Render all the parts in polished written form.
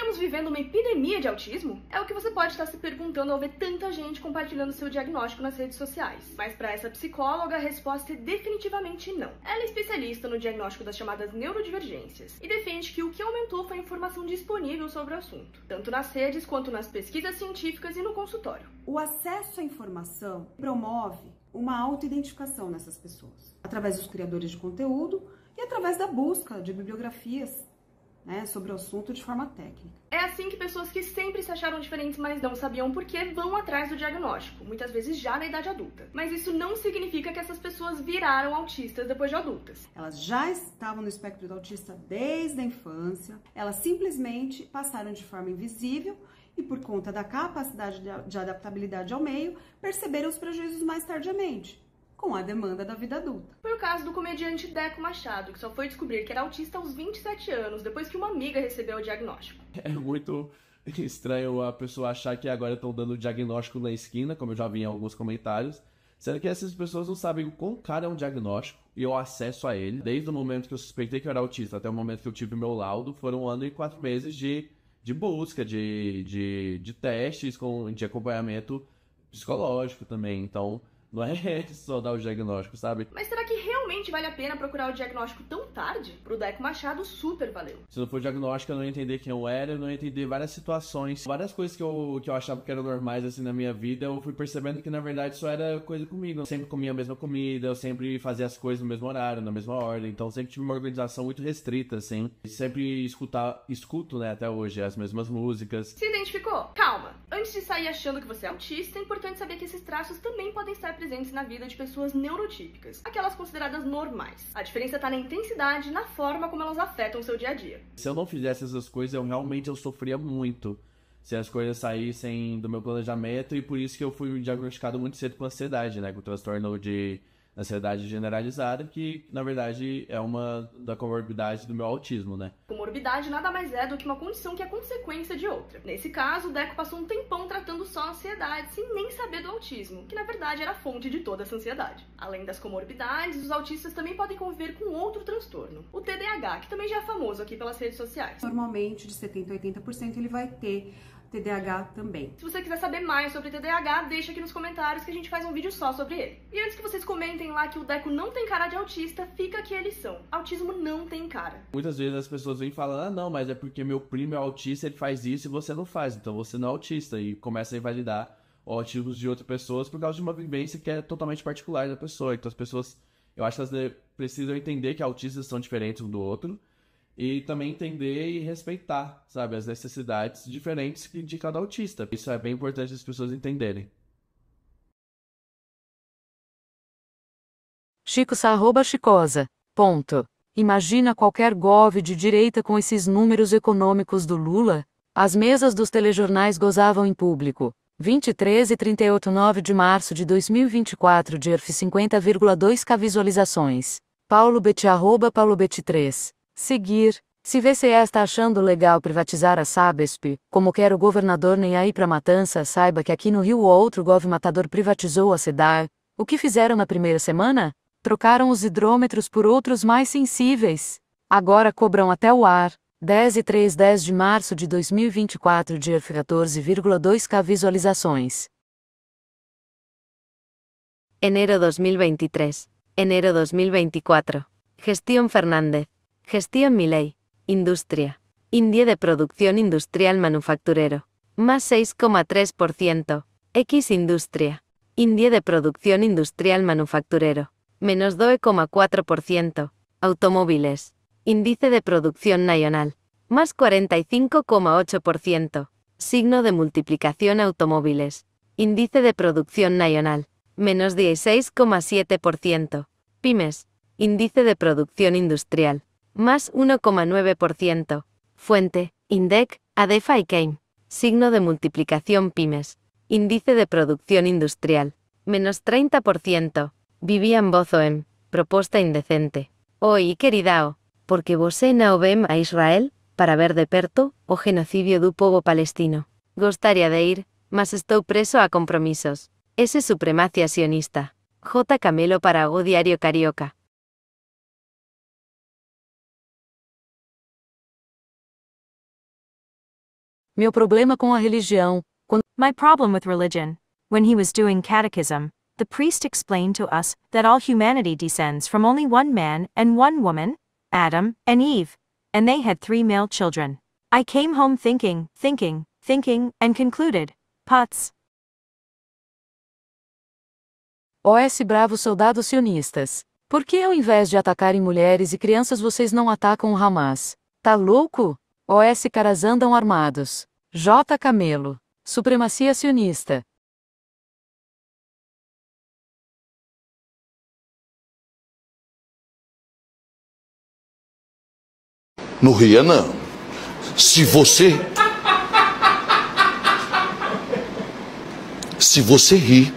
Estamos vivendo uma epidemia de autismo? É o que você pode estar se perguntando ao ver tanta gente compartilhando seu diagnóstico nas redes sociais. Mas para essa psicóloga, a resposta é definitivamente não. Ela é especialista no diagnóstico das chamadas neurodivergências e defende que o que aumentou foi a informação disponível sobre o assunto, tanto nas redes quanto nas pesquisas científicas e no consultório. O acesso à informação promove uma autoidentificação nessas pessoas, através dos criadores de conteúdo e através da busca de bibliografias sobre o assunto de forma técnica. É assim que pessoas que sempre se acharam diferentes, mas não sabiam por quê, vão atrás do diagnóstico, muitas vezes já na idade adulta. Mas isso não significa que essas pessoas viraram autistas depois de adultas. Elas já estavam no espectro do autista desde a infância, elas simplesmente passaram de forma invisível e, por conta da capacidade de adaptabilidade ao meio, perceberam os prejuízos mais tardiamente, com a demanda da vida adulta. Foi o caso do comediante Deco Machado, que só foi descobrir que era autista aos 27 anos, depois que uma amiga recebeu o diagnóstico. É muito estranho a pessoa achar que agora estão dando diagnóstico na esquina, como eu já vi em alguns comentários, sendo que essas pessoas não sabem o quão caro é um diagnóstico e o acesso a ele. Desde o momento que eu suspeitei que eu era autista até o momento que eu tive meu laudo, foram 1 ano e 4 meses de busca, de testes, de acompanhamento psicológico também. Então, não é só dar o diagnóstico, sabe? Mas será que realmente vale a pena procurar o diagnóstico tão tarde? Pro Deco Machado, super valeu. Se não for diagnóstico, eu não ia entender quem eu era, eu não ia entender várias situações, várias coisas que eu achava que eram normais assim na minha vida, eu fui percebendo que na verdade só era coisa comigo. Eu sempre comia a mesma comida, eu sempre fazia as coisas no mesmo horário, na mesma ordem, então sempre tive uma organização muito restrita, assim. Sempre escuto, né, até hoje, as mesmas músicas. Se identificou? Calma! Antes de sair achando que você é autista, é importante saber que esses traços também podem estar presentes na vida de pessoas neurotípicas, aquelas consideradas normais. A diferença está na intensidade e na forma como elas afetam o seu dia a dia. Se eu não fizesse essas coisas, eu sofria muito se as coisas saíssem do meu planejamento, e por isso que eu fui diagnosticado muito cedo com ansiedade, né, com o transtorno de ansiedade generalizada, que na verdade é uma da comorbidade do meu autismo, né? Comorbidade nada mais é do que uma condição que é consequência de outra. Nesse caso, o Deco passou um tempão tratando só a ansiedade, sem nem saber do autismo, que na verdade era a fonte de toda essa ansiedade. Além das comorbidades, os autistas também podem conviver com outro transtorno, o TDAH, que também já é famoso aqui pelas redes sociais. Normalmente, de 70% a 80% ele vai ter TDAH também. Se você quiser saber mais sobre TDAH, deixa aqui nos comentários que a gente faz um vídeo só sobre ele. E antes que vocês comentem lá que o Deco não tem cara de autista, fica aqui a lição. Autismo não tem cara. Muitas vezes as pessoas vêm falando, não, mas é porque meu primo é autista, ele faz isso e você não faz, então você não é autista, e começa a invalidar autismos de outras pessoas por causa de uma vivência que é totalmente particular da pessoa. Então as pessoas, eu acho que elas precisam entender que autistas são diferentes um do outro, e também entender e respeitar, sabe, as necessidades diferentes de cada autista. Isso é bem importante as pessoas entenderem. Chicosa. Imagina qualquer gov de direita com esses números econômicos do Lula? As mesas dos telejornais gozavam em público. 23 e 38, 9 de março de 2024, DIRF 50,2k visualizações. @paulobet 3. Seguir. Se VCE está achando legal privatizar a Sabesp, como quer o governador nem aí pra matança, saiba que aqui no Rio o outro gov matador privatizou a CEDAR. O que fizeram na primeira semana? Trocaram os hidrômetros por outros mais sensíveis. Agora cobram até o ar. 10 e 3, 10 de março de 2024, DIRF 14,2k visualizações. Enero 2023. Enero 2024. Gestión Fernández. Gestión Milei. Industria. Índice de producción industrial manufacturero. Más 6,3%. X Industria. Índice de producción industrial manufacturero. Menos 2,4%. Automóviles. Índice de producción nacional. Más 45,8%. Signo de multiplicación automóviles. Índice de producción nacional. Menos 16,7%. Pymes. Índice de producción industrial. Más 1,9%. Fuente, INDEC, ADEFA y Keim. Signo de multiplicación pymes. Índice de producción industrial. Menos 30%. Vivian Bozoem. Proposta indecente. Oi, queridao, porque vosé no vem a Israel, para ver de perto, o genocidio do povo palestino. Gostaria de ir, mas estou preso a compromisos. Ese supremacia sionista. J. Camelo para o Diario Carioca. Meu problema com a religião. My problem with religion. When he was doing catechism, the priest explained to us that all humanity descends from only one man and one woman, Adam and Eve, and they had 3 male children. I came home thinking, and concluded, putz. OS Bravos soldados sionistas. Por que ao invés de atacarem mulheres e crianças vocês não atacam o Hamas? Tá louco? OS caras andam armados. J. Camelo. Supremacia sionista. Não ria, não. Se você rir,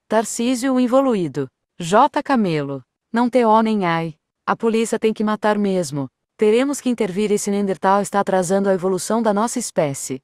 Tarcísio o involuído. J. Camelo. Não TO nem ai. A polícia tem que matar mesmo. Teremos que intervir. Esse Neandertal está atrasando a evolução da nossa espécie.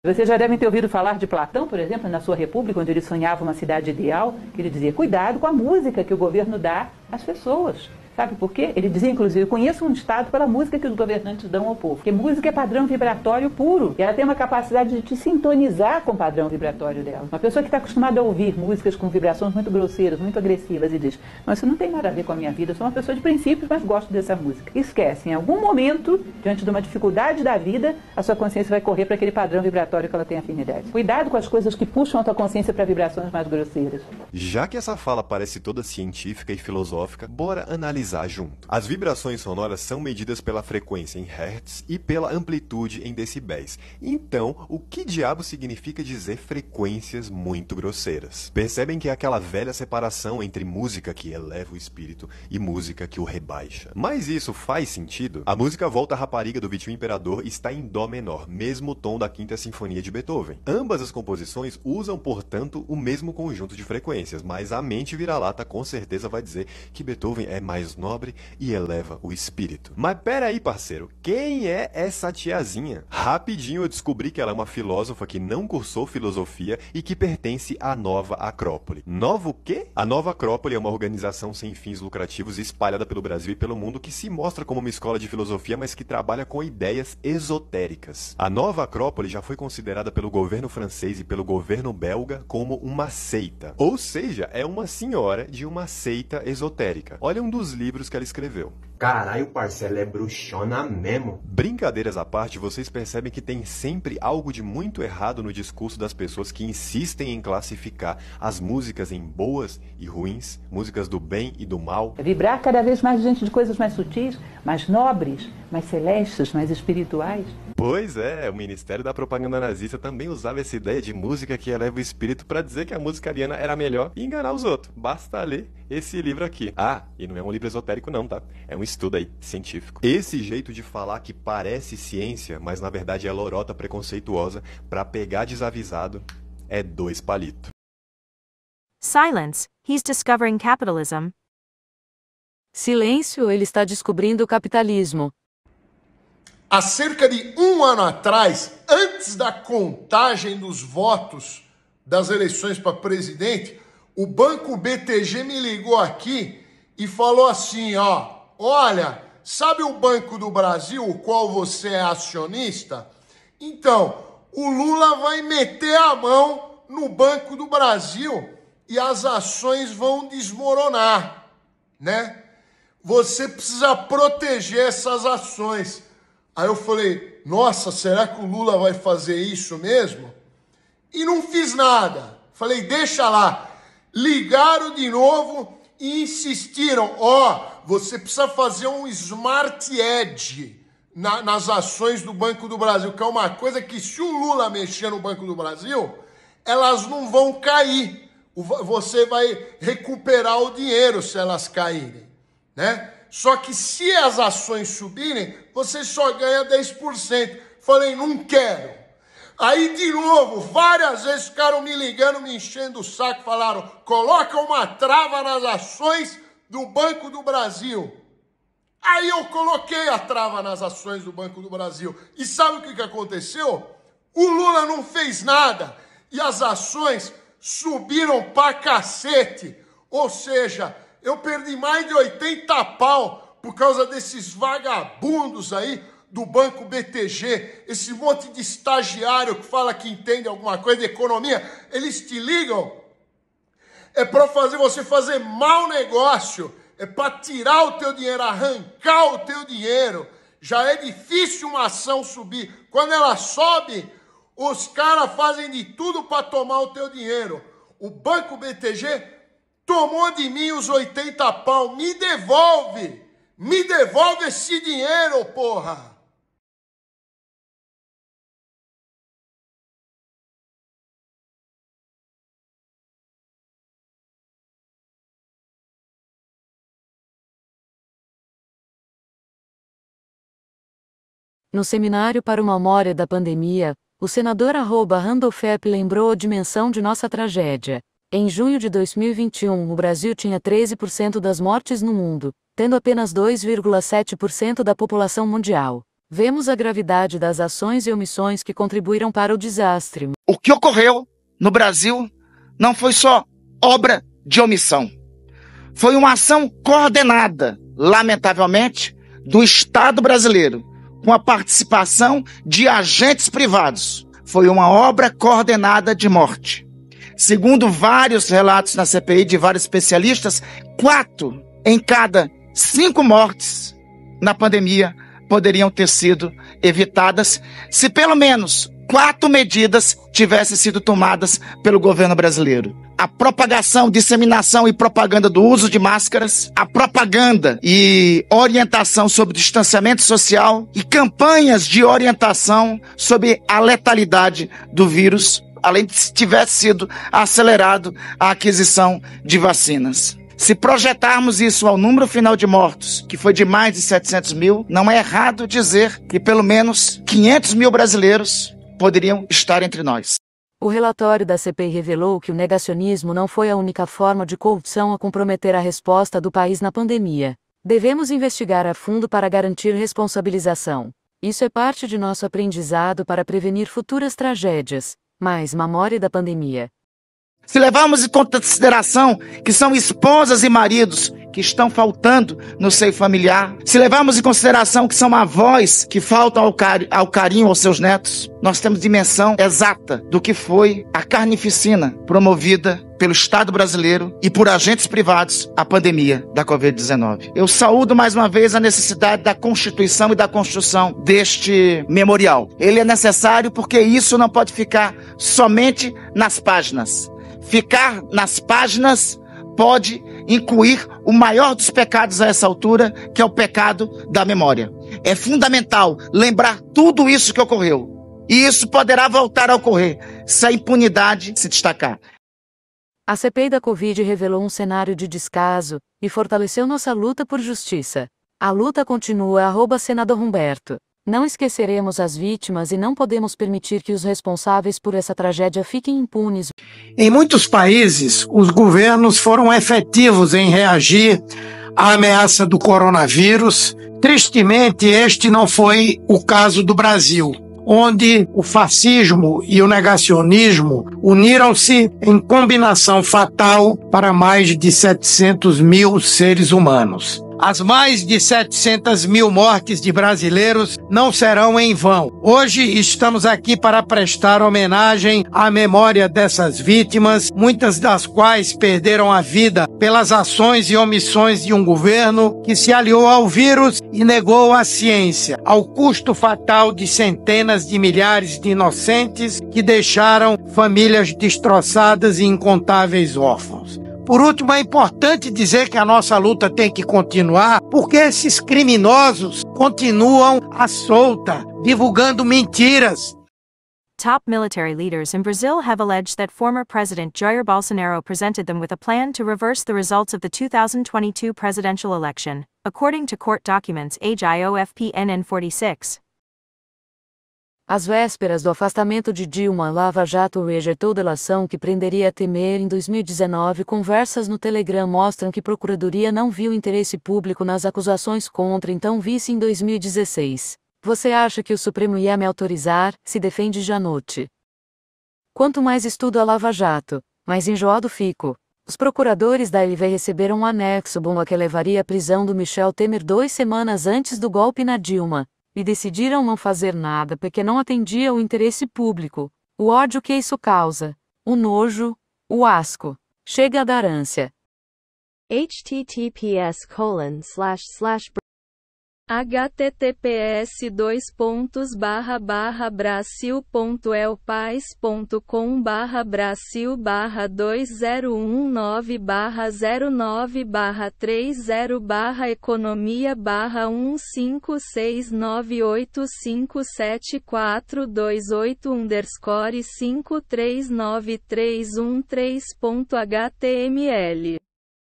Vocês já devem ter ouvido falar de Platão, por exemplo, na sua República, onde ele sonhava uma cidade ideal, que ele dizia, cuidado com a música que o governo dá às pessoas. Sabe por quê? Ele dizia, inclusive, eu conheço um estado pela música que os governantes dão ao povo. Porque música é padrão vibratório puro. E ela tem uma capacidade de te sintonizar com o padrão vibratório dela. Uma pessoa que está acostumada a ouvir músicas com vibrações muito grosseiras, muito agressivas, e diz, mas isso não tem nada a ver com a minha vida, eu sou uma pessoa de princípios, mas gosto dessa música. Esquece, em algum momento, diante de uma dificuldade da vida, a sua consciência vai correr para aquele padrão vibratório que ela tem afinidade. Cuidado com as coisas que puxam a tua consciência para vibrações mais grosseiras. Já que essa fala parece toda científica e filosófica, bora analisar junto. As vibrações sonoras são medidas pela frequência em hertz e pela amplitude em decibéis. Então, o que diabo significa dizer frequências muito grosseiras? Percebem que é aquela velha separação entre música que eleva o espírito e música que o rebaixa. Mas isso faz sentido? A música Volta à Rapariga do Vitinho Imperador está em dó menor, mesmo tom da Quinta Sinfonia de Beethoven. Ambas as composições usam, portanto, o mesmo conjunto de frequências, mas a mente vira-lata com certeza vai dizer que Beethoven é mais nobre e eleva o espírito. Mas pera aí, parceiro, quem é essa tiazinha? Rapidinho eu descobri que ela é uma filósofa que não cursou filosofia e que pertence à Nova Acrópole. Nova o quê? A Nova Acrópole é uma organização sem fins lucrativos espalhada pelo Brasil e pelo mundo que se mostra como uma escola de filosofia, mas que trabalha com ideias esotéricas. A Nova Acrópole já foi considerada pelo governo francês e pelo governo belga como uma seita. Ou seja, é uma senhora de uma seita esotérica. Olha um dos livros que ela escreveu. Caralho, parceiro, é bruxona mesmo. Brincadeiras à parte, vocês percebem que tem sempre algo de muito errado no discurso das pessoas que insistem em classificar as músicas em boas e ruins, músicas do bem e do mal. Vibrar cada vez mais diante de coisas mais sutis, mais nobres, mais celestes, mais espirituais. Pois é, o Ministério da Propaganda Nazista também usava essa ideia de música que eleva o espírito para dizer que a música ariana era melhor e enganar os outros. Basta ler esse livro aqui. Ah, e não é um livro esotérico não, tá? É um estudo aí, científico. Esse jeito de falar que parece ciência, mas na verdade é lorota preconceituosa para pegar desavisado, é 2 palitos. Silence, he's discovering capitalism. Silêncio, ele está descobrindo o capitalismo. Há cerca de 1 ano atrás, antes da contagem dos votos das eleições para presidente, o Banco BTG me ligou aqui e falou assim, ó, olha, sabe o Banco do Brasil, o qual você é acionista? Então, o Lula vai meter a mão no Banco do Brasil e as ações vão desmoronar, né? Você precisa proteger essas ações. Aí eu falei, nossa, será que o Lula vai fazer isso mesmo? E não fiz nada. Falei, deixa lá. Ligaram de novo e insistiram, você precisa fazer um smart edge nas ações do Banco do Brasil, que é uma coisa que se o Lula mexer no Banco do Brasil, elas não vão cair. Você vai recuperar o dinheiro se elas caírem, né? Só que se as ações subirem, você só ganha 10%. Falei, não quero. Aí, de novo, várias vezes ficaram me ligando, me enchendo o saco, falaram, coloca uma trava nas ações do Banco do Brasil. Aí eu coloquei a trava nas ações do Banco do Brasil. E sabe o que aconteceu? O Lula não fez nada e as ações subiram pra cacete. Ou seja, eu perdi mais de 80 pau por causa desses vagabundos aí do Banco BTG, esse monte de estagiário que fala que entende alguma coisa de economia. Eles te ligam, é pra fazer você fazer mau negócio, é pra tirar o teu dinheiro, arrancar o teu dinheiro. Já é difícil uma ação subir. Quando ela sobe, os caras fazem de tudo para tomar o teu dinheiro. O Banco BTG tomou de mim os 80 pau. Me devolve! Me devolve esse dinheiro, porra! No seminário para uma memória da pandemia, o senador @Randolfep lembrou a dimensão de nossa tragédia. Em junho de 2021, o Brasil tinha 13% das mortes no mundo, tendo apenas 2,7% da população mundial. Vemos a gravidade das ações e omissões que contribuíram para o desastre. O que ocorreu no Brasil não foi só obra de omissão. Foi uma ação coordenada, lamentavelmente, do Estado brasileiro, com a participação de agentes privados. Foi uma obra coordenada de morte. Segundo vários relatos na CPI de vários especialistas, 4 em cada 5 mortes na pandemia poderiam ter sido evitadas se pelo menos 4 medidas tivessem sido tomadas pelo governo brasileiro. A propagação, disseminação e propaganda do uso de máscaras, a propaganda e orientação sobre distanciamento social e campanhas de orientação sobre a letalidade do vírus, além de se tivesse sido acelerado a aquisição de vacinas. Se projetarmos isso ao número final de mortos, que foi de mais de 700 mil, não é errado dizer que pelo menos 500 mil brasileiros poderiam estar entre nós. O relatório da CPI revelou que o negacionismo não foi a única forma de corrupção a comprometer a resposta do país na pandemia. Devemos investigar a fundo para garantir responsabilização. Isso é parte de nosso aprendizado para prevenir futuras tragédias. Mais memória da pandemia. Se levarmos em consideração que são esposas e maridos que estão faltando no seio familiar, se levarmos em consideração que são avós que faltam ao carinho aos seus netos, nós temos dimensão exata do que foi a carnificina promovida pelo Estado brasileiro e por agentes privados à pandemia da Covid-19. Eu saúdo mais uma vez a necessidade da constituição e da construção deste memorial. Ele é necessário porque isso não pode ficar somente nas páginas. Ficar nas páginas pode incluir o maior dos pecados a essa altura, que é o pecado da memória. É fundamental lembrar tudo isso que ocorreu. E isso poderá voltar a ocorrer se a impunidade se destacar. A CPI da Covid revelou um cenário de descaso e fortaleceu nossa luta por justiça. A luta continua, @senador Humberto. Não esqueceremos as vítimas e não podemos permitir que os responsáveis por essa tragédia fiquem impunes. Em muitos países, os governos foram efetivos em reagir à ameaça do coronavírus. Tristemente, este não foi o caso do Brasil, onde o fascismo e o negacionismo uniram-se em combinação fatal para mais de 700 mil seres humanos. As mais de 700 mil mortes de brasileiros não serão em vão. Hoje estamos aqui para prestar homenagem à memória dessas vítimas, muitas das quais perderam a vida pelas ações e omissões de um governo que se aliou ao vírus e negou a ciência, ao custo fatal de centenas de milhares de inocentes que deixaram famílias destroçadas e incontáveis órfãos. Por último, é importante dizer que a nossa luta tem que continuar, porque esses criminosos continuam à solta, divulgando mentiras. Top military leaders in Brazil have alleged that former President Jair Bolsonaro presented them with a plan to reverse the results of the 2022 presidential election, according to court documents HIOFPNN 46. Às vésperas do afastamento de Dilma, Lava Jato rejeitou delação que prenderia Temer em 2019. Conversas no Telegram mostram que a Procuradoria não viu interesse público nas acusações contra então vice em 2016. Você acha que o Supremo ia me autorizar? Se defende Janote. Quanto mais estudo a Lava Jato, mais enjoado fico. Os procuradores da LV receberam um anexo bomba que levaria à prisão do Michel Temer 2 semanas antes do golpe na Dilma. E decidiram não fazer nada porque não atendia ao interesse público. O ódio que isso causa, o nojo, o asco, chega a dar ânsia. https://brasil.el.pais.com/brasil/201957428_15698574281_5393113.html